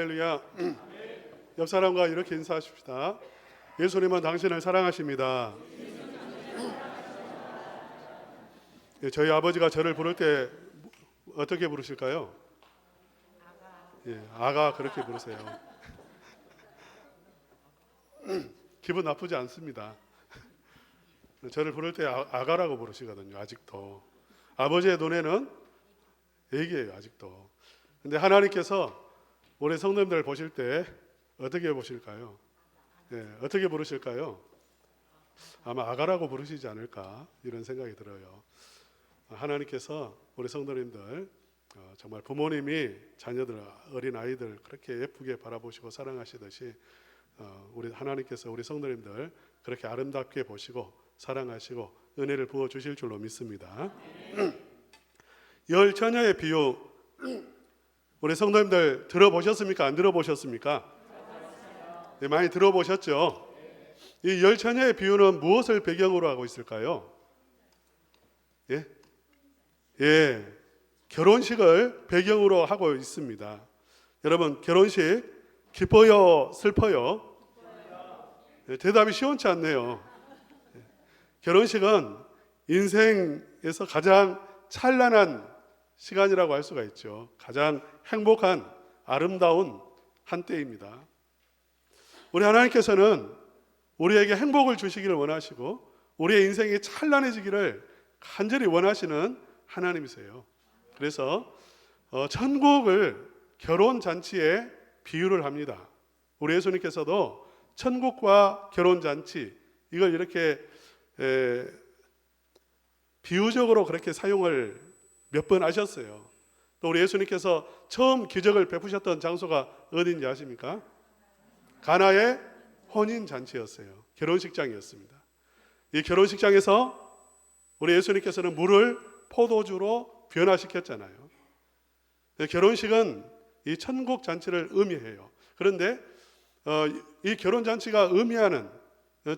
할렐루야. 옆 사람과 이렇게 인사하십시다. 예수님은 당신을 사랑하십니다. 저희 아버지가 저를 부를 때 어떻게 부르실까요? 아가 그렇게 부르세요. 기분 나쁘지 않습니다. 저를 부를 때 아가라고 부르시거든요. 아직도 아버지의 눈에는 애기예요. 아직도. 근데 하나님께서 우리 성도님들 보실 때 어떻게 보실까요? 어떻게 부르실까요? 아마 아가라고 부르시지 않을까 이런 생각이 들어요. 하나님께서 우리 성도님들 정말 부모님이 자녀들, 어린 아이들 그렇게 예쁘게 바라보시고 사랑하시듯이 우리 하나님께서 우리 성도님들 그렇게 아름답게 보시고 사랑하시고 은혜를 부어 주실 줄로 믿습니다. 열 처녀의 비유 우리 성도님들 들어보셨습니까? 안 들어보셨습니까? 네, 많이 들어보셨죠? 이 열 처녀의 비유는 무엇을 배경으로 하고 있을까요? 결혼식을 배경으로 하고 있습니다. 여러분, 결혼식 기뻐요, 슬퍼요? 대답이 시원치 않네요. 결혼식은 인생에서 가장 찬란한 시간이라고 할 수가 있죠. 가장 행복한 아름다운 한때입니다. 우리 하나님께서는 우리에게 행복을 주시기를 원하시고 우리의 인생이 찬란해지기를 간절히 원하시는 하나님이세요. 그래서 천국을 결혼잔치에 비유를 합니다. 우리 예수님께서도 천국과 결혼잔치 이걸 이렇게 비유적으로 그렇게 사용을 몇 번 하셨어요. 또 우리 예수님께서 처음 기적을 베푸셨던 장소가 어딘지 아십니까? 가나의 혼인잔치였어요. 결혼식장이었습니다. 이 결혼식장에서 우리 예수님께서는 물을 포도주로 변화시켰잖아요. 결혼식은 이 천국 잔치를 의미해요. 그런데 이 결혼잔치가 의미하는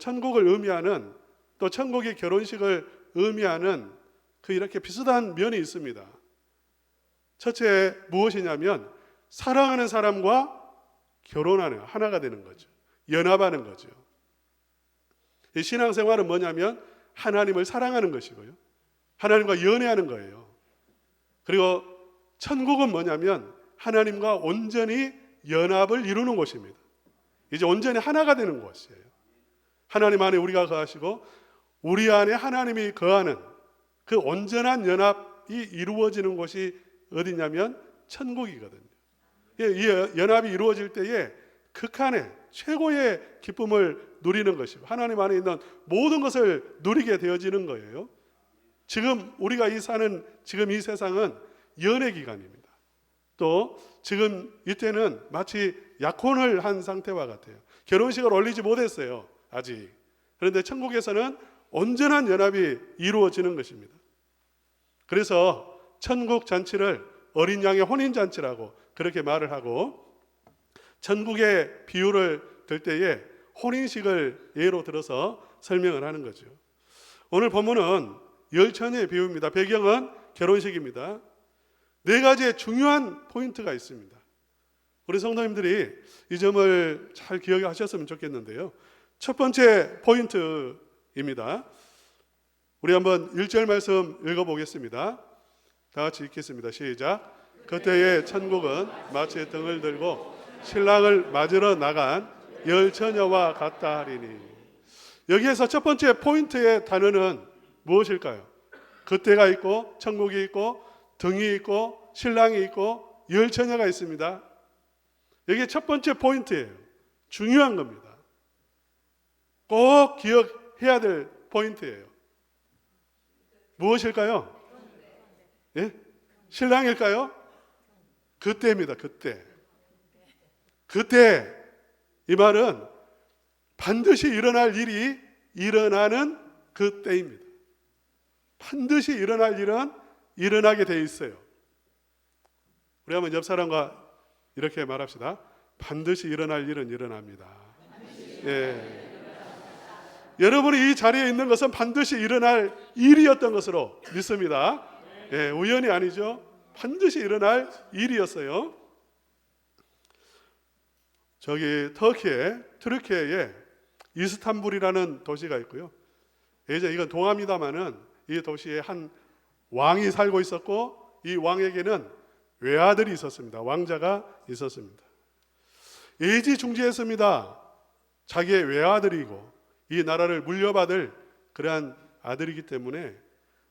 천국을 의미하는 또 천국의 결혼식을 의미하는 그 이렇게 비슷한 면이 있습니다. 첫째 무엇이냐면 사랑하는 사람과 결혼하는 하나가 되는 거죠. 연합하는 거죠. 이 신앙생활은 뭐냐면 하나님을 사랑하는 것이고요. 하나님과 연애하는 거예요. 그리고 천국은 뭐냐면 하나님과 온전히 연합을 이루는 곳입니다. 이제 온전히 하나가 되는 곳이에요. 하나님 안에 우리가 거하시고 우리 안에 하나님이 거하는 그 온전한 연합이 이루어지는 곳이 어디냐면 천국이거든요. 이 연합이 이루어질 때에 극한의 최고의 기쁨을 누리는 것이고 하나님 안에 있는 모든 것을 누리게 되어지는 거예요. 지금 우리가 사는 지금 이 세상은 연애 기간입니다. 또 지금 이때는 마치 약혼을 한 상태와 같아요. 결혼식을 올리지 못했어요. 아직. 그런데 천국에서는 온전한 연합이 이루어지는 것입니다. 그래서 천국 잔치를 어린 양의 혼인 잔치라고 그렇게 말을 하고 천국의 비유를 들 때에 혼인식을 예로 들어서 설명을 하는 거죠. 오늘 본문은 열 처녀의 비유입니다. 배경은 결혼식입니다. 네 가지의 중요한 포인트가 있습니다. 우리 성도님들이 이 점을 잘 기억하셨으면 좋겠는데요. 첫 번째 포인트입니다. 우리 한번 1절 말씀 읽어보겠습니다. 다 같이 읽겠습니다. 시작. 그때의 천국은 마치 등을 들고 신랑을 맞으러 나간 열 처녀와 같다 하리니. 여기에서 첫 번째 포인트의 단어는 무엇일까요? 그때가 있고 천국이 있고 등이 있고 신랑이 있고 열 처녀가 있습니다. 이게 첫 번째 포인트예요. 중요한 겁니다. 꼭 기억해야 될 포인트예요. 무엇일까요? 신랑일까요? 그때입니다. 그때 이 말은 반드시 일어날 일이 일어나는 그때입니다. 반드시 일어날 일은 일어나게 돼 있어요. 우리 한번 옆 사람과 이렇게 말합시다. 반드시 일어날 일은 일어납니다. 여러분이 이 자리에 있는 것은 반드시 일어날 일이었던 것으로 믿습니다. 우연이 아니죠. 반드시 일어날 일이었어요. 저기 터키의 트르키예에 이스탄불이라는 도시가 있고요. 이제 이건 동아입니다만은 이 도시에 한 왕이 살고 있었고 이 왕에게는 외아들이 있었습니다. 왕자가 있었습니다. 애지중지했습니다. 자기의 외아들이고 이 나라를 물려받을 그러한 아들이기 때문에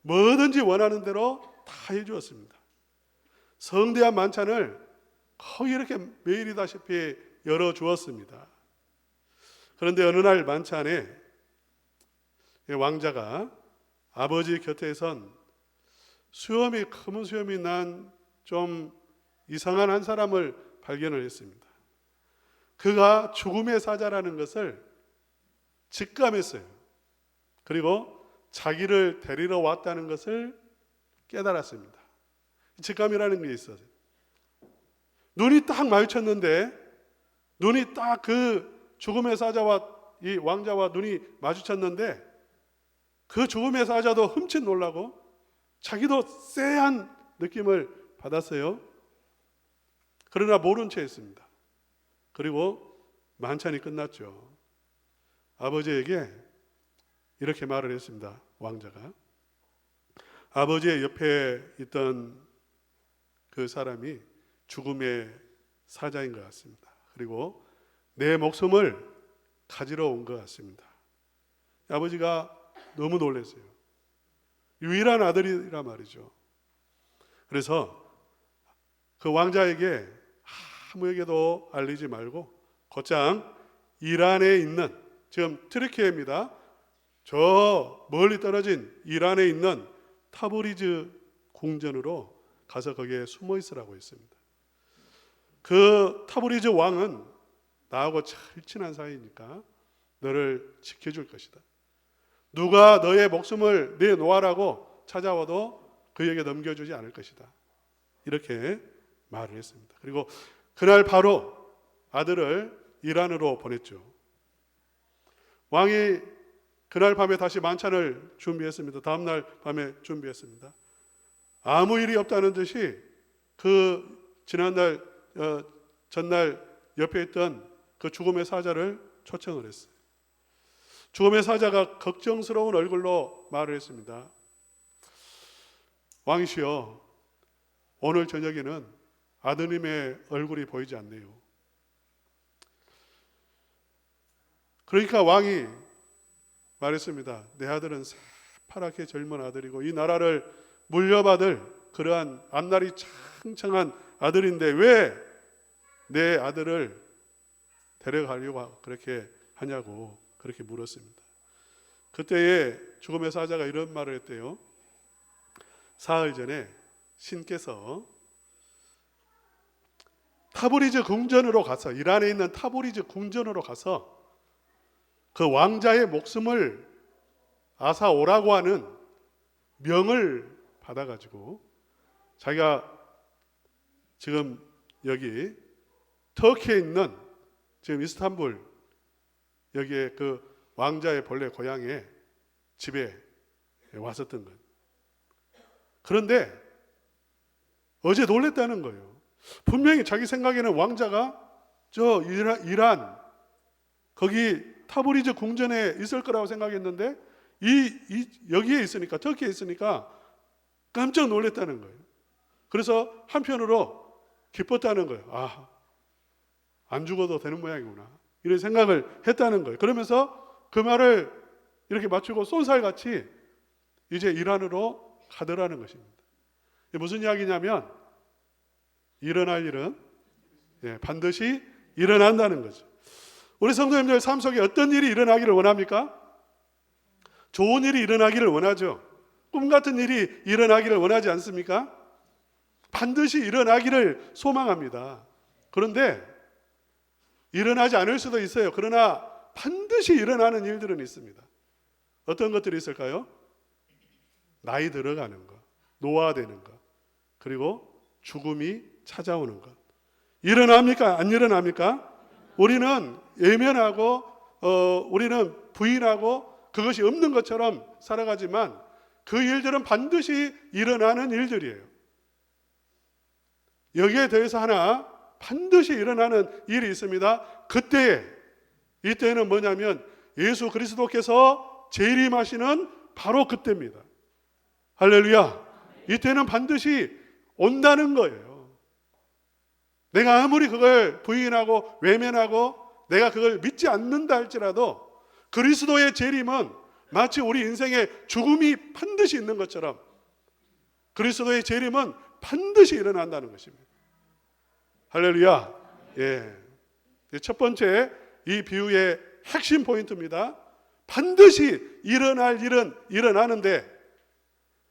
뭐든지 원하는 대로 다 해주었습니다. 성대한 만찬을 거의 이렇게 매일이다시피 열어주었습니다. 그런데 어느 날 만찬에 왕자가 아버지 곁에 선 검은 수염이 난 좀 이상한 한 사람을 발견을 했습니다. 그가 죽음의 사자라는 것을 직감했어요. 그리고 자기를 데리러 왔다는 것을 깨달았습니다. 직감이라는 게 있어요. 눈이 딱 마주쳤는데, 눈이 딱 그 죽음의 사자와 이 왕자와 눈이 마주쳤는데, 그 죽음의 사자도 흠칫 놀라고 자기도 쎄한 느낌을 받았어요. 그러나 모른 채 했습니다. 그리고 만찬이 끝났죠. 아버지에게 이렇게 말을 했습니다. 왕자가 아버지의 옆에 있던 그 사람이 죽음의 사자인 것 같습니다. 그리고 내 목숨을 가지러 온 것 같습니다. 아버지가 너무 놀랐어요. 유일한 아들이라 말이죠. 그래서 그 왕자에게 아무에게도 알리지 말고 곧장 이란에 있는, 지금 트르키예입니다. 저 멀리 떨어진 이란에 있는 타브리즈 궁전으로 가서 거기에 숨어 있으라고 했습니다. 그 타브리즈 왕은 나하고 친한 사이니까 너를 지켜줄 것이다. 누가 너의 목숨을 내놓아라고 찾아와도 그에게 넘겨주지 않을 것이다. 이렇게 말을 했습니다. 그리고 그날 바로 아들을 이란으로 보냈죠. 왕이 그날 밤에 다시 만찬을 준비했습니다. 다음날 밤에 준비했습니다. 아무 일이 없다는 듯이 그 지난날 전날 옆에 있던 그 죽음의 사자를 초청을 했어요. 죽음의 사자가 걱정스러운 얼굴로 말을 했습니다. 왕이시여, 오늘 저녁에는 아드님의 얼굴이 보이지 않네요. 그러니까 왕이 말했습니다. 내 아들은 새파랗게 젊은 아들이고 이 나라를 물려받을 그러한 앞날이 창창한 아들인데 왜 내 아들을 데려가려고 그렇게 하냐고 그렇게 물었습니다. 그때에 죽음의 사자가 이런 말을 했대요. 사흘 전에 신께서 타브리즈 궁전으로 가서, 이란에 있는 타브리즈 궁전으로 가서 그 왕자의 목숨을 앗아오라고 하는 명을 받아가지고 자기가 지금 여기 터키에 있는 지금 이스탄불 여기에 그 왕자의 본래 고향에 집에 왔었던 것. 그런데 어제 놀랬다는 거예요. 분명히 자기 생각에는 왕자가 저 이란 거기 타브리즈 궁전에 있을 거라고 생각했는데 여기에 있으니까, 터키에 있으니까 깜짝 놀랐다는 거예요. 그래서 한편으로 기뻤다는 거예요. 안 죽어도 되는 모양이구나, 이런 생각을 했다는 거예요. 그러면서 그 말을 이렇게 맞추고 쏜살같이 이제 이란으로 가더라는 것입니다. 무슨 이야기냐면 일어날 일은 반드시 일어난다는 거죠. 우리 성도님들 삶 속에 어떤 일이 일어나기를 원합니까? 좋은 일이 일어나기를 원하죠. 꿈 같은 일이 일어나기를 원하지 않습니까? 반드시 일어나기를 소망합니다. 그런데 일어나지 않을 수도 있어요. 그러나 반드시 일어나는 일들은 있습니다. 어떤 것들이 있을까요? 나이 들어가는 것, 노화되는 것, 그리고 죽음이 찾아오는 것. 일어납니까? 안 일어납니까? 우리는 예면하고 우리는 부인하고 그것이 없는 것처럼 살아가지만 그 일들은 반드시 일어나는 일들이에요. 여기에 대해서 하나 반드시 일어나는 일이 있습니다. 이때는 뭐냐면 예수 그리스도께서 재림하시는 바로 그때입니다. 할렐루야. 이때는 반드시 온다는 거예요. 내가 아무리 그걸 부인하고 외면하고 내가 그걸 믿지 않는다 할지라도 그리스도의 재림은 마치 우리 인생에 죽음이 반드시 있는 것처럼 그리스도의 재림은 반드시 일어난다는 것입니다. 할렐루야. 예. 첫 번째 이 비유의 핵심 포인트입니다. 반드시 일어날 일은 일어나는데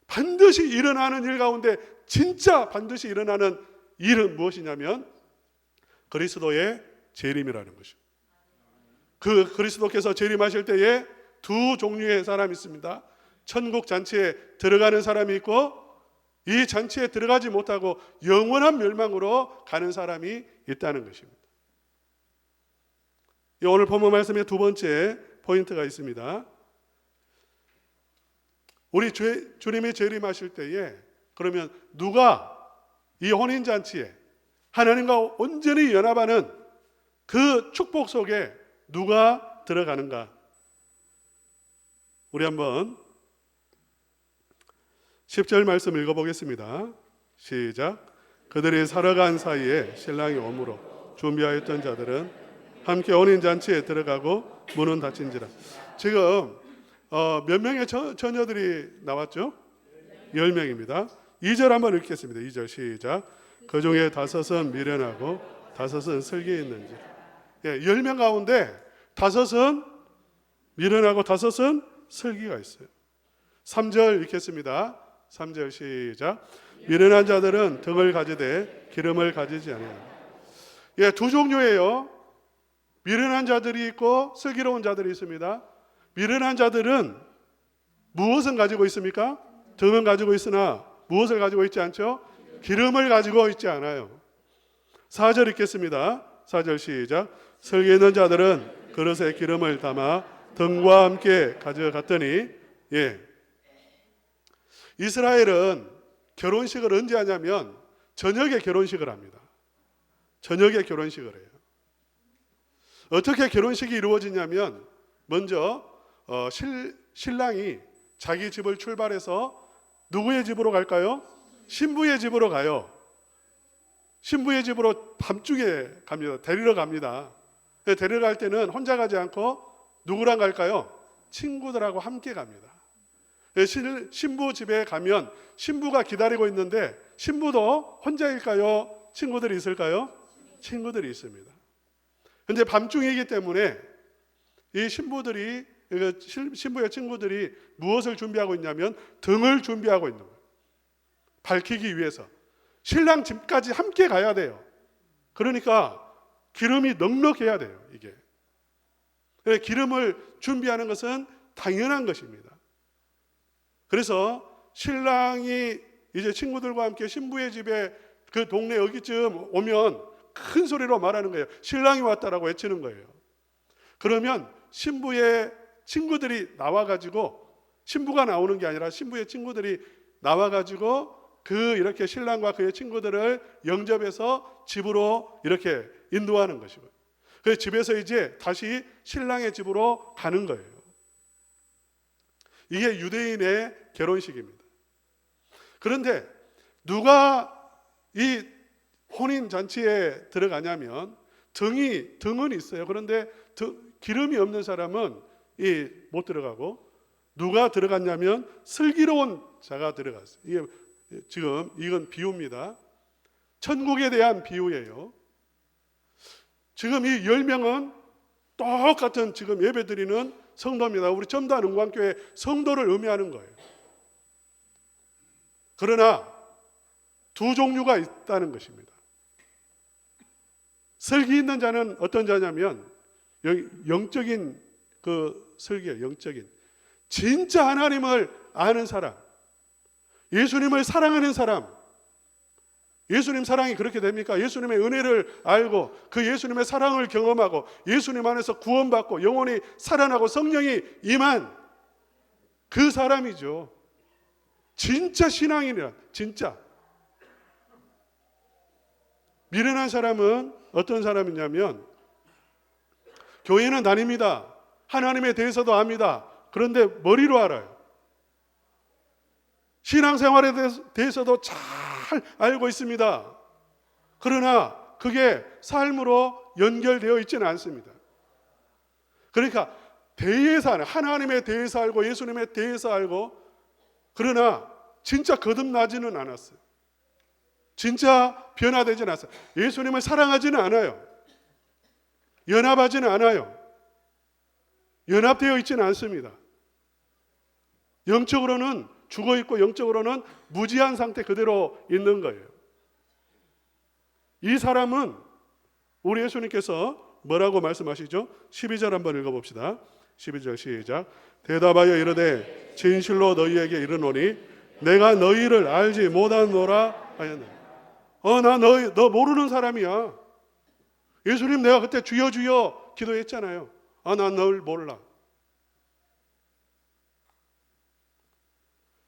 반드시 일어나는 일 가운데 진짜 반드시 일어나는 일은 무엇이냐면 그리스도의 재림이라는 것입니다. 그 그리스도께서 재림하실 때에 두 종류의 사람이 있습니다. 천국 잔치에 들어가는 사람이 있고 이 잔치에 들어가지 못하고 영원한 멸망으로 가는 사람이 있다는 것입니다. 오늘 본문 말씀의 두 번째 포인트가 있습니다. 우리 주님이 재림하실 때에 그러면 누가 이 혼인잔치에 하나님과 온전히 연합하는 그 축복 속에 누가 들어가는가? 우리 한번 10절 말씀 읽어보겠습니다. 시작. 그들이 살아간 사이에 신랑이 오므로 준비하였던 자들은 함께 혼인잔치에 들어가고 문은 닫힌지라. 지금 몇 명의 처녀들이 나왔죠? 10명입니다. 2절 한번 읽겠습니다. 2절 시작. 그 중에 5은 미련하고 5은 슬기 있는지. 10명 가운데 5은 미련하고 5은 슬기가 있어요. 3절 읽겠습니다. 3절 시작. 미련한 자들은 등을 가지되 기름을 가지지 않아요. 두 종류예요. 미련한 자들이 있고 슬기로운 자들이 있습니다. 미련한 자들은 무엇을 가지고 있습니까? 등은 가지고 있으나 무엇을 가지고 있지 않죠? 기름을 가지고 있지 않아요. 4절 읽겠습니다. 4절 시작. 슬기 있는 자들은 그릇에 기름을 담아 등과 함께 가져갔더니 이스라엘은 결혼식을 언제 하냐면 저녁에 결혼식을 합니다. 저녁에 결혼식을 해요. 어떻게 결혼식이 이루어지냐면 먼저 신랑이 자기 집을 출발해서 누구의 집으로 갈까요? 신부의 집으로 가요. 신부의 집으로 밤중에 갑니다. 데리러 갑니다. 데리러 갈 때는 혼자 가지 않고 누구랑 갈까요? 친구들하고 함께 갑니다. 신부 집에 가면 신부가 기다리고 있는데 신부도 혼자일까요? 친구들이 있을까요? 친구들이 있습니다. 그런데 밤중이기 때문에 이 신부의 친구들이 무엇을 준비하고 있냐면 등을 준비하고 있는 거예요. 밝히기 위해서. 신랑 집까지 함께 가야 돼요. 그러니까 기름이 넉넉해야 돼요. 이게. 기름을 준비하는 것은 당연한 것입니다. 그래서 신랑이 이제 친구들과 함께 신부의 집에 그 동네 여기쯤 오면 큰 소리로 말하는 거예요. 신랑이 왔다라고 외치는 거예요. 그러면 신부의 친구들이 나와가지고, 신부가 나오는 게 아니라 신부의 친구들이 나와가지고 이렇게 신랑과 그의 친구들을 영접해서 집으로 이렇게 인도하는 것이고요. 그래서 집에서 이제 다시 신랑의 집으로 가는 거예요. 이게 유대인의 결혼식입니다. 그런데 누가 이 혼인잔치에 들어가냐면 등은 있어요. 그런데 기름이 없는 사람은 못 들어가고, 누가 들어갔냐면 슬기로운 자가 들어갔어요. 이건 비유입니다. 천국에 대한 비유예요. 지금 이 10명은 똑같은 지금 예배드리는 성도입니다. 우리 첨단 은광교회 성도를 의미하는 거예요. 그러나 두 종류가 있다는 것입니다. 슬기 있는 자는 어떤 자냐면 영적인 슬기예요. 영적인. 진짜 하나님을 아는 사람, 예수님을 사랑하는 사람. 예수님 사랑이 그렇게 됩니까? 예수님의 은혜를 알고 그 예수님의 사랑을 경험하고 예수님 안에서 구원받고 영혼이 살아나고 성령이 임한 그 사람이죠. 진짜 신앙인이란, 진짜. 미련한 사람은 어떤 사람이냐면 교회는 다닙니다. 하나님에 대해서도 압니다. 그런데 머리로 알아요. 신앙생활에 대해서도 잘 알고 있습니다. 그러나 그게 삶으로 연결되어 있지는 않습니다. 그러니까 대해서 알아요. 하나님에 대해서 알고 예수님에 대해서 알고, 그러나 진짜 거듭나지는 않았어요. 진짜 변화되지는 않았어요. 예수님을 사랑하지는 않아요. 연합하지는 않아요. 연합되어 있지는 않습니다. 영적으로는 죽어 있고 영적으로는 무지한 상태 그대로 있는 거예요. 이 사람은 우리 예수님께서 뭐라고 말씀하시죠? 12절 한번 읽어봅시다. 12절 시작. 대답하여 이르되 진실로 너희에게 이르노니 내가 너희를 알지 못하노라 하였네. 너 모르는 사람이야. 예수님 내가 그때 주여 주여 기도했잖아요. 난 널 몰라.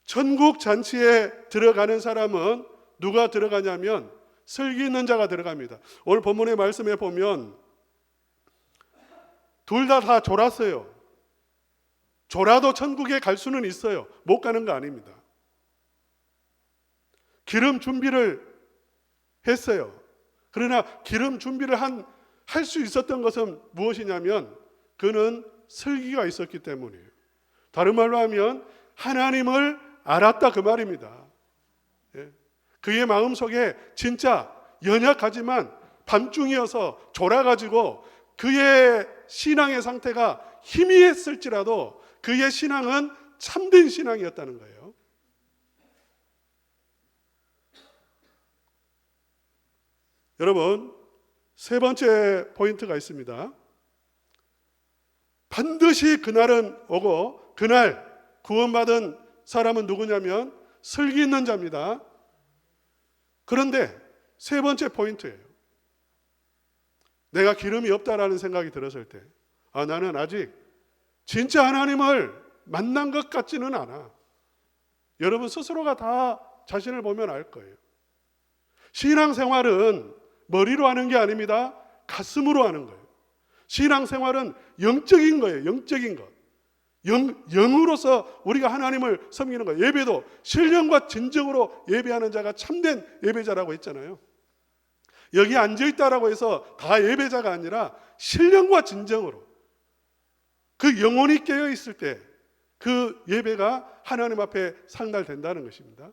천국 잔치에 들어가는 사람은 누가 들어가냐면 슬기 있는 자가 들어갑니다. 오늘 본문의 말씀에 보면 둘 다 졸았어요. 졸아도 천국에 갈 수는 있어요. 못 가는 거 아닙니다. 기름 준비를 했어요. 그러나 기름 준비를 할 수 있었던 것은 무엇이냐면 그는 슬기가 있었기 때문이에요. 다른 말로 하면 하나님을 알았다 그 말입니다. 그의 마음속에 진짜 연약하지만 밤중이어서 졸아가지고 그의 신앙의 상태가 희미했을지라도 그의 신앙은 참된 신앙이었다는 거예요. 여러분, 세 번째 포인트가 있습니다. 반드시 그날은 오고 그날 구원받은 사람은 누구냐면 슬기 있는 자입니다. 그런데 세 번째 포인트예요. 내가 기름이 없다라는 생각이 들었을 때 나는 아직 진짜 하나님을 만난 것 같지는 않아. 여러분 스스로가 다 자신을 보면 알 거예요. 신앙생활은 머리로 하는 게 아닙니다. 가슴으로 하는 거예요. 신앙생활은 영적인 거예요. 영적인 것. 영으로서 우리가 하나님을 섬기는 거예요. 예배도 신령과 진정으로 예배하는 자가 참된 예배자라고 했잖아요. 여기 앉아있다라고 해서 다 예배자가 아니라 신령과 진정으로 그 영혼이 깨어있을 때 그 예배가 하나님 앞에 상달된다는 것입니다.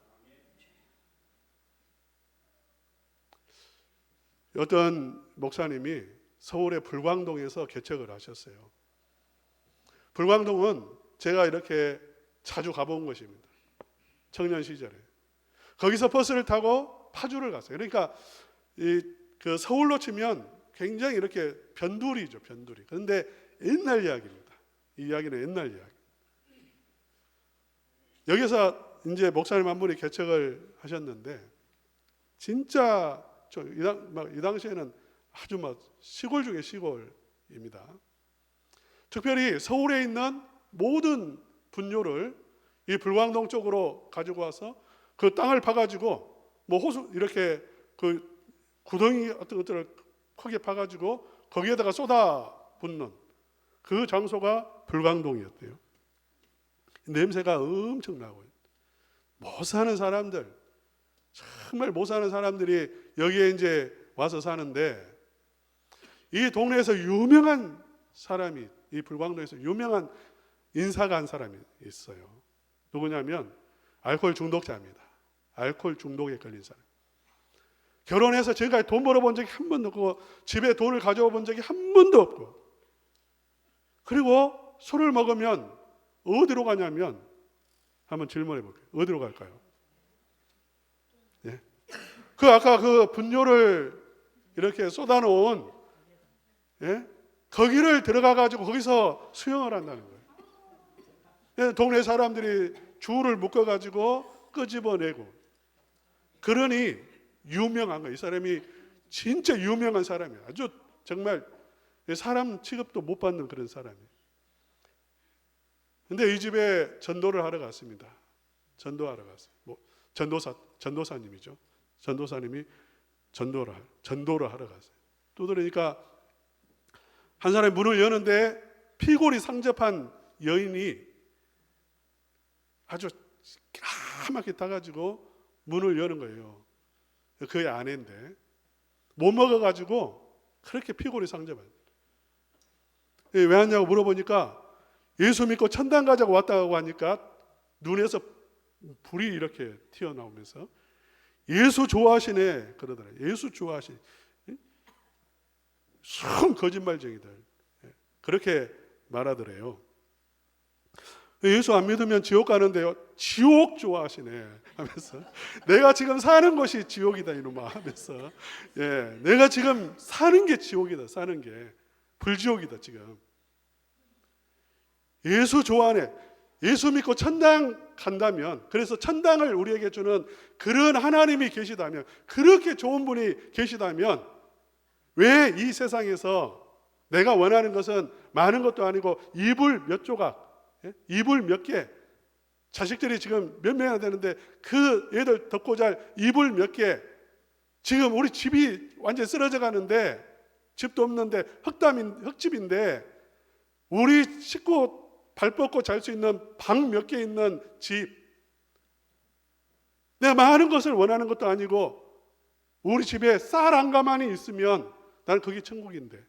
어떤 목사님이 서울의 불광동에서 개척을 하셨어요. 불광동은 제가 이렇게 자주 가본 곳입니다. 청년 시절에. 거기서 버스를 타고 파주를 갔어요. 그러니까 그 서울로 치면 굉장히 이렇게 변두리죠, 변두리. 그런데 옛날 이야기입니다. 이 이야기는 옛날 이야기. 여기서 이제 목사님 한 분이 개척을 하셨는데 진짜 이 당시에는 아주 막 시골 중에 시골입니다. 특별히 서울에 있는 모든 분뇨를 이 불광동 쪽으로 가지고 와서 그 땅을 파가지고 뭐 호수 이렇게 그 구덩이 같은 것들을 크게 파가지고 거기에다가 쏟아 붓는 그 장소가 불광동이었대요. 냄새가 엄청나고요. 못 사는 사람들, 정말 못 사는 사람들이 여기에 이제 와서 사는데 이 동네에서 유명한 사람이 이 불광동에서 유명한 인사가 한 사람이 있어요. 누구냐면 알코올 중독자입니다. 알코올 중독에 걸린 사람. 결혼해서 지금까지 돈 벌어본 적이 한 번도 없고 집에 돈을 가져와 본 적이 한 번도 없고 그리고 술을 먹으면 어디로 가냐면 한번 질문해 볼게요. 어디로 갈까요? 예. 아까 그 분뇨를 이렇게 쏟아놓은 거기를 들어가 가지고 거기서 수영을 한다는 거예요. 동네 사람들이 줄을 묶어 가지고 끄집어내고 그러니 유명한 거예요. 이 사람이 진짜 유명한 사람이에요. 아주 정말 사람 취급도 못 받는 그런 사람이에요. 근데 이 집에 전도를 하러 갔습니다. 전도하러 갔어요. 전도사님이죠. 전도사님이 전도를 하러 갔어요. 두드리니까 한 사람이 문을 여는데 피골이 상접한 여인이 아주 까맣게 타가지고 문을 여는 거예요. 그의 아내인데 못 먹어가지고 그렇게 피골이 상접한. 왜 왔냐고 물어보니까 예수 믿고 천당 가자고 왔다고 하니까 눈에서 불이 이렇게 튀어나오면서 예수 좋아하시네 그러더라고요. 예수 좋아하시네. 순 거짓말쟁이들 그렇게 말하더래요. 예수 안 믿으면 지옥 가는데요, 지옥 좋아하시네 하면서 내가 지금 사는 것이 지옥이다 이놈아 하면서 내가 지금 사는 게 지옥이다. 사는 게 불지옥이다 지금. 예수 좋아하네. 예수 믿고 천당 간다면, 그래서 천당을 우리에게 주는 그런 하나님이 계시다면, 그렇게 좋은 분이 계시다면 왜 이 세상에서 내가 원하는 것은 많은 것도 아니고 이불 몇 조각, 이불 몇 개, 자식들이 지금 몇 명이나 되는데 그 애들 덮고 잘 이불 몇 개, 지금 우리 집이 완전히 쓰러져 가는데 집도 없는데 흙집인데 우리 식구 발 뻗고 잘 수 있는 방 몇 개 있는 집, 내가 많은 것을 원하는 것도 아니고 우리 집에 쌀 한 가마니 있으면 나는 그게 천국인데,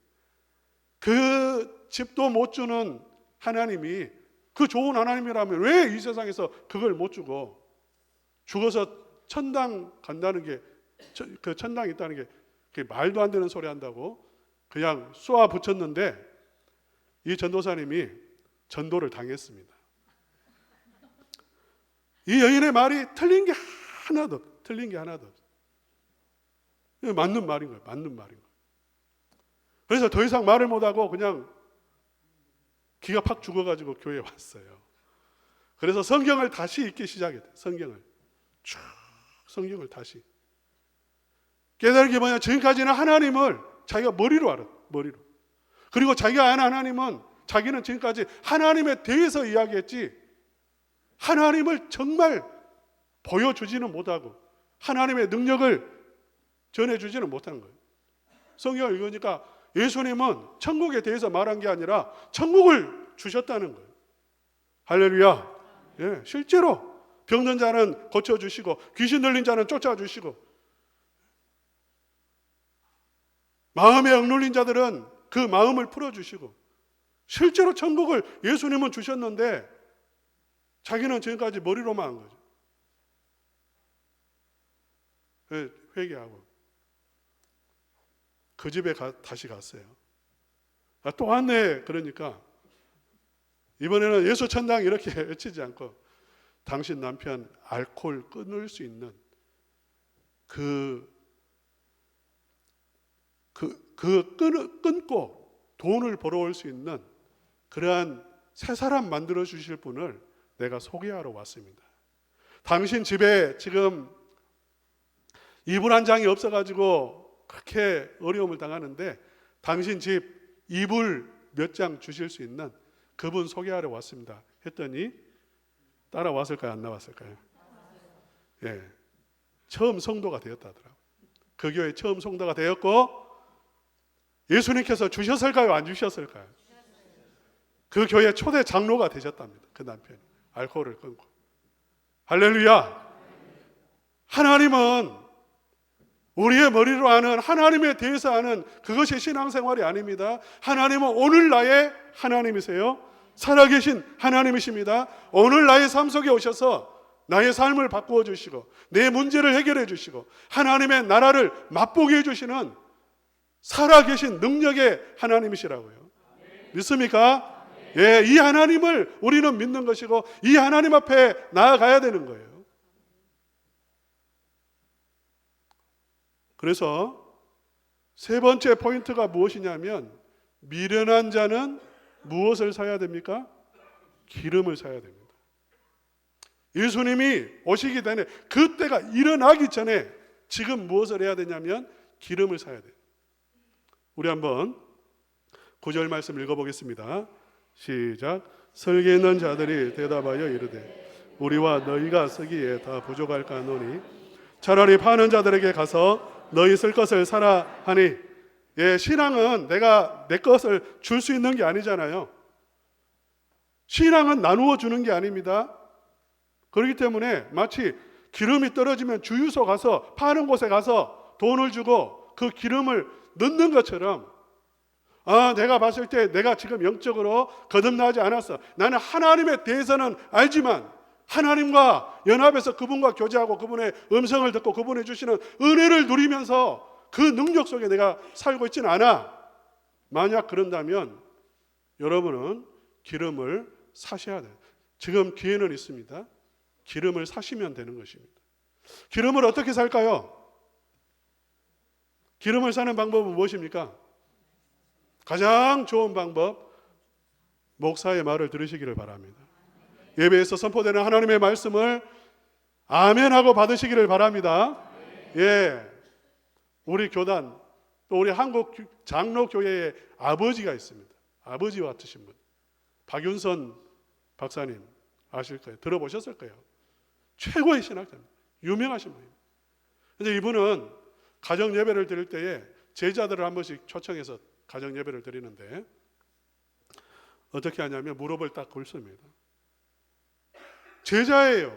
그 집도 못 주는 하나님이, 그 좋은 하나님이라면 왜 이 세상에서 그걸 못 주고 죽어서 천당 간다는 게, 그 천당이 있다는 게 그게 말도 안 되는 소리 한다고 그냥 쏘아 붙였는데 이 전도사님이 전도를 당했습니다. 이 여인의 말이 틀린 게 하나도 없어요. 틀린 게 하나도 없어요. 맞는 말인 거예요. 맞는 말인 거예요. 그래서 더 이상 말을 못하고 그냥 기가 팍 죽어가지고 교회에 왔어요. 그래서 성경을 다시 읽기 시작했어요. 성경을 다시. 깨달은 게 뭐냐, 지금까지는 하나님을 자기가 머리로 알았어요. 머리로. 그리고 자기가 아는 하나님은, 자기는 지금까지 하나님에 대해서 이야기했지 하나님을 정말 보여주지는 못하고 하나님의 능력을 전해주지는 못하는 거예요. 성경을 읽으니까 예수님은 천국에 대해서 말한 게 아니라 천국을 주셨다는 거예요. 할렐루야. 실제로 병든 자는 고쳐주시고 귀신 들린 자는 쫓아주시고 마음에 억눌린 자들은 그 마음을 풀어주시고, 실제로 천국을 예수님은 주셨는데 자기는 지금까지 머리로만 한 거죠. 회개하고 그 집에 다시 갔어요. 또 왔네. 그러니까 이번에는 예수 천당 이렇게 외치지 않고 당신 남편 알코올 끊을 수 있는 끊고 돈을 벌어올 수 있는 그러한 새 사람 만들어 주실 분을 내가 소개하러 왔습니다. 당신 집에 지금 이불 한 장이 없어가지고 그렇게 어려움을 당하는데 당신 집 이불 몇 장 주실 수 있는 그분 소개하러 왔습니다 했더니 따라왔을까요? 안 나왔을까요? 처음 성도가 되었다더라고요. 그 교회 처음 성도가 되었고, 예수님께서 주셨을까요? 안 주셨을까요? 그 교회 초대 장로가 되셨답니다. 그 남편이 알코올을 끊고. 할렐루야. 하나님은 우리의 머리로 아는, 하나님에 대해서 아는 그것이 신앙생활이 아닙니다. 하나님은 오늘 나의 하나님이세요. 살아계신 하나님이십니다. 오늘 나의 삶 속에 오셔서 나의 삶을 바꾸어 주시고 내 문제를 해결해 주시고 하나님의 나라를 맛보게 해주시는 살아계신 능력의 하나님이시라고요. 믿습니까? 이 하나님을 우리는 믿는 것이고 이 하나님 앞에 나아가야 되는 거예요. 그래서 세 번째 포인트가 무엇이냐면, 미련한 자는 무엇을 사야 됩니까? 기름을 사야 됩니다. 예수님이 오시기 전에, 그때가 일어나기 전에 지금 무엇을 해야 되냐면 기름을 사야 돼요. 우리 한번 9절 말씀 읽어보겠습니다. 시작. 설계 있는 자들이 대답하여 이르되 우리와 너희가 쓰기에 다 부족할까 하노니 차라리 파는 자들에게 가서 너희 쓸 것을 사라 하니. 예, 신앙은 내가 내 것을 줄 수 있는 게 아니잖아요. 신앙은 나누어 주는 게 아닙니다. 그렇기 때문에 마치 기름이 떨어지면 주유소 가서 파는 곳에 가서 돈을 주고 그 기름을 넣는 것처럼, 내가 봤을 때 내가 지금 영적으로 거듭나지 않았어. 나는 하나님에 대해서는 알지만 하나님과 연합해서 그분과 교제하고 그분의 음성을 듣고 그분이 주시는 은혜를 누리면서 그 능력 속에 내가 살고 있지는 않아. 만약 그런다면 여러분은 기름을 사셔야 돼요. 지금 기회는 있습니다. 기름을 사시면 되는 것입니다. 기름을 어떻게 살까요? 기름을 사는 방법은 무엇입니까? 가장 좋은 방법, 목사의 말을 들으시기를 바랍니다. 예배에서 선포되는 하나님의 말씀을 아멘하고 받으시기를 바랍니다. 예, 우리 교단, 또 우리 한국 장로교회의 아버지가 있습니다. 아버지와 같으신 분, 박윤선 박사님 아실 거예요. 들어보셨을 거예요. 최고의 신학자입니다. 유명하신 분입니다. 근데 이분은 가정 예배를 드릴 때에 제자들을 한 번씩 초청해서 가정 예배를 드리는데 어떻게 하냐면 무릎을 딱 꿇습니다. 제자예요.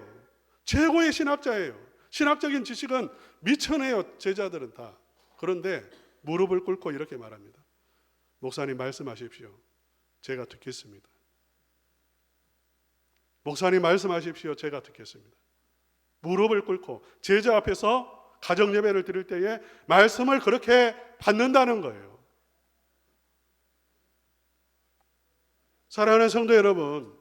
최고의 신학자예요. 신학적인 지식은 미천해요. 제자들은 다. 그런데 무릎을 꿇고 이렇게 말합니다. 목사님 말씀하십시오. 제가 듣겠습니다. 목사님 말씀하십시오. 제가 듣겠습니다. 무릎을 꿇고 제자 앞에서 가정 예배를 드릴 때에 말씀을 그렇게 받는다는 거예요. 사랑하는 성도 여러분,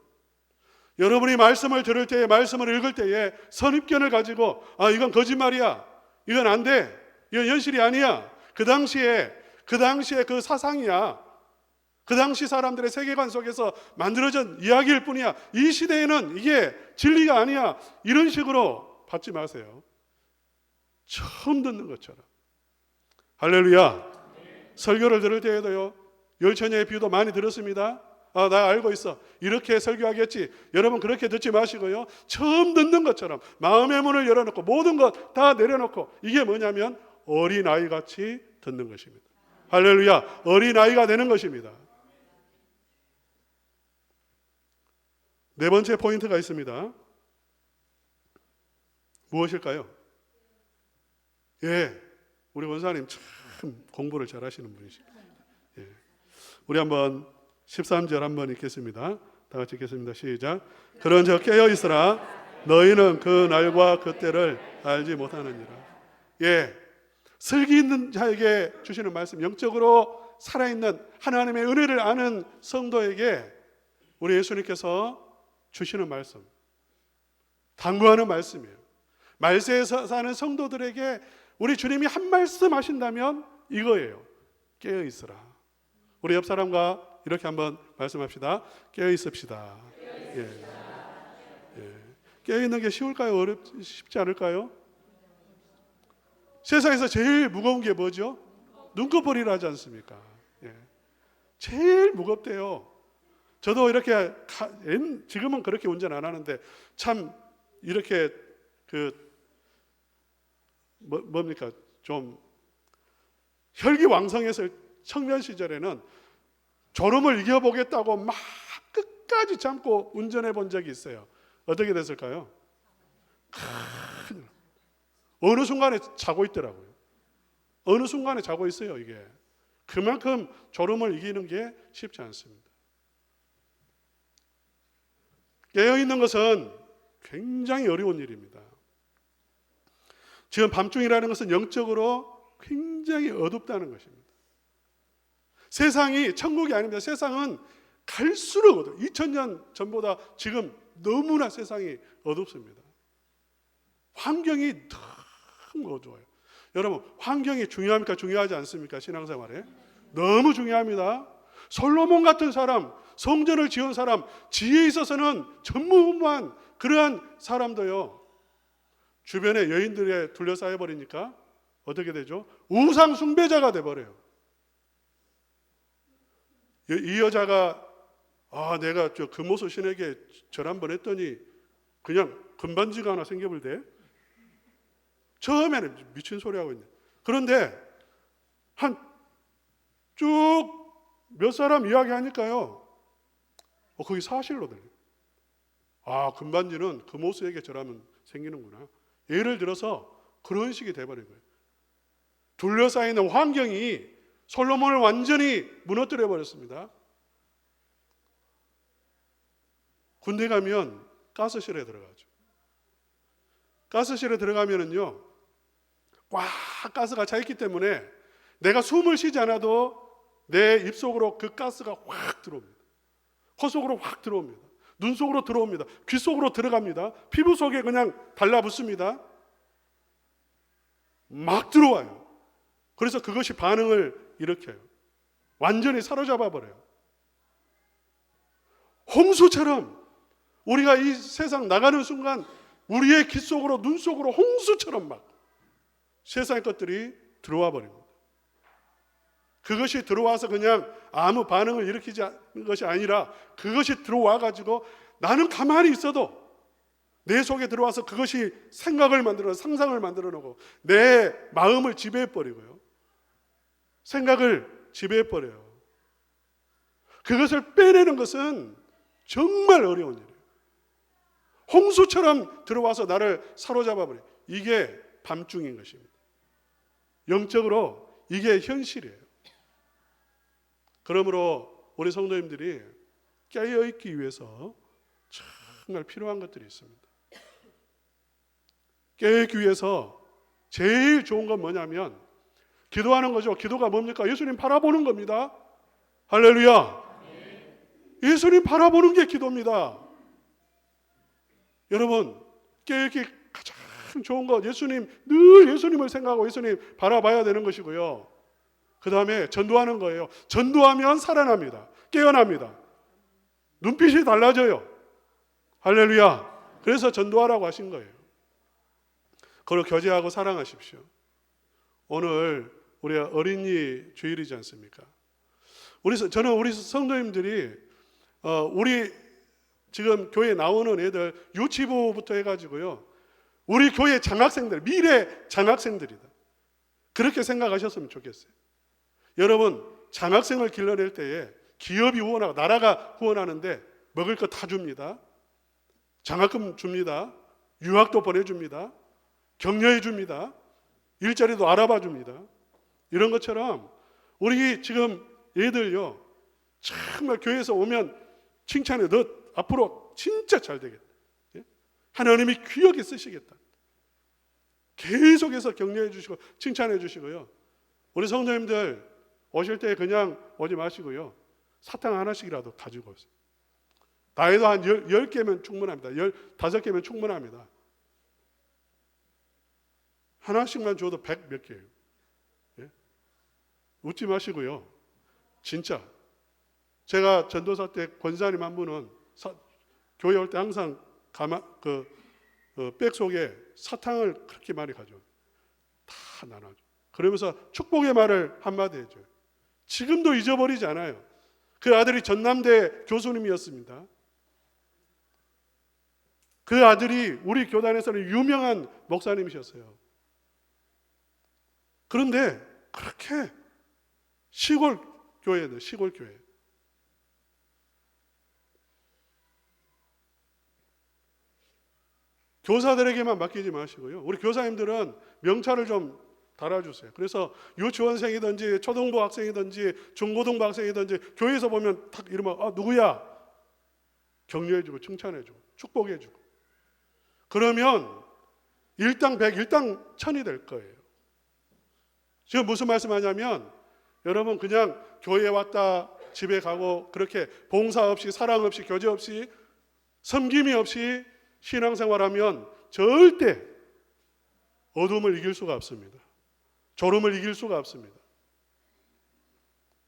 여러분이 말씀을 들을 때에, 말씀을 읽을 때에 선입견을 가지고 이건 거짓말이야, 이건 안 돼, 이건 현실이 아니야, 그 당시에 그 사상이야, 그 당시 사람들의 세계관 속에서 만들어진 이야기일 뿐이야, 이 시대에는 이게 진리가 아니야, 이런 식으로 받지 마세요. 처음 듣는 것처럼. 할렐루야. 설교를 들을 때에도요, 열처녀의 비유도 많이 들었습니다. 나 알고 있어, 이렇게 설교하겠지. 여러분 그렇게 듣지 마시고요, 처음 듣는 것처럼 마음의 문을 열어놓고 모든 것 다 내려놓고, 이게 뭐냐면 어린아이같이 듣는 것입니다. 할렐루야. 어린아이가 되는 것입니다. 네 번째 포인트가 있습니다. 무엇일까요? 예, 우리 원사님 참 공부를 잘 하시는 분이십니다. 예. 우리 한번 13절 한번 읽겠습니다. 다 같이 읽겠습니다. 시작. 그런즉 깨어 있으라. 너희는 그 날과 그 때를 알지 못하느니라. 예, 슬기 있는 자에게 주시는 말씀, 영적으로 살아있는 하나님의 은혜를 아는 성도에게 우리 예수님께서 주시는 말씀, 당부하는 말씀이에요. 말세에서 사는 성도들에게 우리 주님이 한 말씀 하신다면 이거예요. 깨어 있으라. 우리 옆 사람과 이렇게 한번 말씀합시다. 깨어 있읍시다. 예. 깨어 있는 게 쉬울까요? 쉽지 않을까요? 세상에서 제일 무거운 게 뭐죠? 눈꺼풀이라 하지 않습니까? 예. 제일 무겁대요. 저도 이렇게 지금은 그렇게 운전 안 하는데 참 이렇게 뭡니까? 좀 혈기왕성했을 청년 시절에는 졸음을 이겨보겠다고 막 끝까지 참고 운전해 본 적이 있어요. 어떻게 됐을까요? 어느 순간에 자고 있더라고요. 어느 순간에 자고 있어요. 이게 그만큼 졸음을 이기는 게 쉽지 않습니다. 깨어있는 것은 굉장히 어려운 일입니다. 지금 밤중이라는 것은 영적으로 굉장히 어둡다는 것입니다. 세상이 천국이 아닙니다. 세상은 갈수록 어두워요. 2000년 전보다 지금 너무나 세상이 어둡습니다. 환경이 너무 어두워요. 여러분, 환경이 중요합니까? 중요하지 않습니까? 신앙생활에 너무 중요합니다. 솔로몬 같은 사람, 성전을 지은 사람, 지혜에 있어서는 전무후무한 그러한 사람도요, 주변에 여인들에 둘러싸여 버리니까 어떻게 되죠? 우상 숭배자가 돼버려요. 이 여자가 내가 저 금오수 신에게 절 한번 했더니 그냥 금반지가 하나 생겨버리대. 처음에는 미친 소리 하고 있네. 그런데 한 쭉 몇 사람 이야기하니까요, 그게 사실로 들려요. 아, 금반지는 금오스에게 절하면 생기는구나. 예를 들어서 그런 식이 돼버린 거예요. 둘러싸이는 환경이 솔로몬을 완전히 무너뜨려 버렸습니다. 군대 가면 가스실에 들어가죠. 가스실에 들어가면은요, 꽉 가스가 차 있기 때문에 내가 숨을 쉬지 않아도 내 입속으로 그 가스가 확 들어옵니다. 코 속으로 확 들어옵니다. 눈 속으로 들어옵니다. 귀 속으로 들어갑니다. 피부 속에 그냥 달라붙습니다. 막 들어와요. 그래서 그것이 반응을 일으켜요. 완전히 사로잡아 버려요. 홍수처럼 우리가 이 세상 나가는 순간 우리의 귀 속으로 눈 속으로 홍수처럼 막 세상의 것들이 들어와 버립니다. 그것이 들어와서 그냥 아무 반응을 일으키지 않는 것이 아니라 그것이 들어와 가지고 나는 가만히 있어도 내 속에 들어와서 그것이 생각을 만들어 상상을 만들어 놓고 내 마음을 지배해 버리고요. 생각을 지배해 버려요. 그것을 빼내는 것은 정말 어려운 일이에요. 홍수처럼 들어와서 나를 사로잡아 버려요. 이게 밤중인 것입니다. 영적으로 이게 현실이에요. 그러므로 우리 성도님들이 깨어있기 위해서 정말 필요한 것들이 있습니다. 깨어있기 위해서 제일 좋은 건 뭐냐면 기도하는 거죠. 기도가 뭡니까? 예수님 바라보는 겁니다. 할렐루야. 예수님 바라보는 게 기도입니다. 여러분, 깨어있기 가장 좋은 것, 예수님, 늘 예수님을 생각하고 예수님 바라봐야 되는 것이고요. 그 다음에 전도하는 거예요. 전도하면 살아납니다. 깨어납니다. 눈빛이 달라져요. 할렐루야. 그래서 전도하라고 하신 거예요. 그걸 교제하고 사랑하십시오. 오늘 우리 어린이 주일이지 않습니까? 저는 우리 성도님들이 우리 지금 교회 나오는 애들 유치부부터 해가지고요, 우리 교회 장학생들, 미래 장학생들이다, 그렇게 생각하셨으면 좋겠어요. 여러분, 장학생을 길러낼 때에 기업이 후원하고 나라가 후원하는데 먹을 거 다 줍니다. 장학금 줍니다. 유학도 보내줍니다. 격려해 줍니다. 일자리도 알아봐 줍니다. 이런 것처럼 우리 지금 애들요, 정말 교회에서 오면 칭찬해. 너 앞으로 진짜 잘 되겠다. 하나님이 귀하게 쓰시겠다. 계속해서 격려해 주시고 칭찬해 주시고요. 우리 성도님들 오실 때 그냥 오지 마시고요, 사탕 하나씩이라도 가지고 오세요. 나이도 한 10개면 충분합니다. 15개면 충분합니다. 하나씩만 줘도 100 몇 개예요. 예? 웃지 마시고요. 진짜 제가 전도사 때 권사님 한 분은 교회 올 때 항상 백 속에 사탕을 그렇게 많이 가져와요. 다 나눠줘. 그러면서 축복의 말을 한마디 해줘요. 지금도 잊어버리지 않아요. 그 아들이 전남대 교수님이었습니다. 그 아들이 우리 교단에서는 유명한 목사님이셨어요. 그런데 그렇게 시골 교회들, 시골 교회. 교사들에게만 맡기지 마시고요, 우리 교사님들은 명찰을 좀 달아주세요. 그래서 유치원생이든지 초등부 학생이든지 중고등부 학생이든지 교회에서 보면 딱 이러면 누구야? 격려해주고 칭찬해주고 축복해주고, 그러면 일당 100, 일당 1000이 될 거예요. 지금 무슨 말씀하냐면, 여러분 그냥 교회에 왔다 집에 가고 그렇게 봉사 없이 사랑 없이 교제 없이 섬김이 없이 신앙생활하면 절대 어둠을 이길 수가 없습니다. 졸음을 이길 수가 없습니다.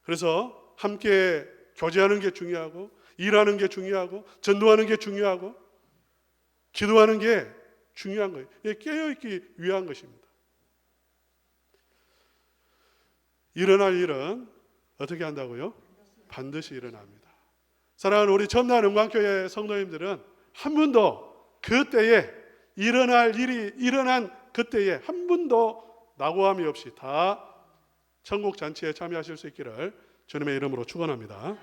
그래서 함께 교제하는 게 중요하고, 일하는 게 중요하고, 전도하는 게 중요하고, 기도하는 게 중요한 거예요. 이게 깨어있기 위한 것입니다. 일어날 일은 어떻게 한다고요? 반드시 일어납니다. 사랑하는 우리 첨단 은광교회 성도님들은 한 번도 그때에 일어날 일이 일어난 그때에 한 번도 낙오함이 없이 다 천국 잔치에 참여하실 수 있기를 주님의 이름으로 축원합니다.